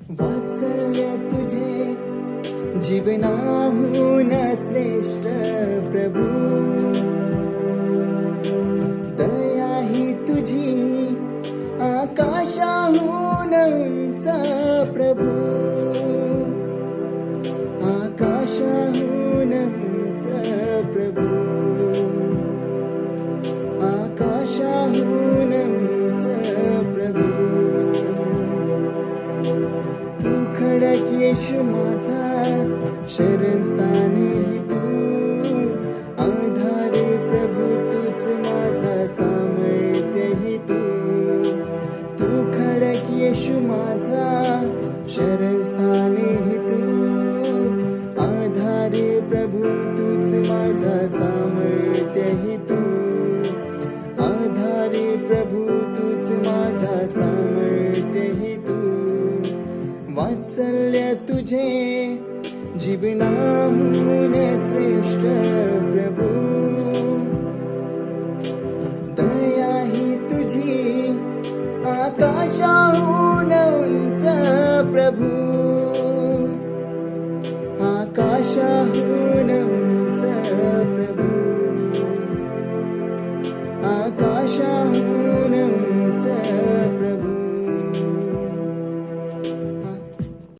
वात्सल्य तुझे जीवनाहून श्रेष्ठ प्रभू, दया ही तुझी आकाशाहून उंच प्रभू, आकाशाहून उंच प्रभू, आकाशाहून उंच प्रभू. तू खडक येशू माझा शरणस्थानी, तू आधार प्रभू तूच माझा सामर्थ्यही तू. तू खडक येशू माझा शरणस्थानी, तू आधार प्रभू तूच माझा सामर्थ्यही तू. आधार प्रभू तूच माझा सामर्थ्यही तू. वात्सल्य तुझे जीवनाहून श्रेष्ठ प्रभू, दया ही तुझी आकाशाहून उंच प्रभू.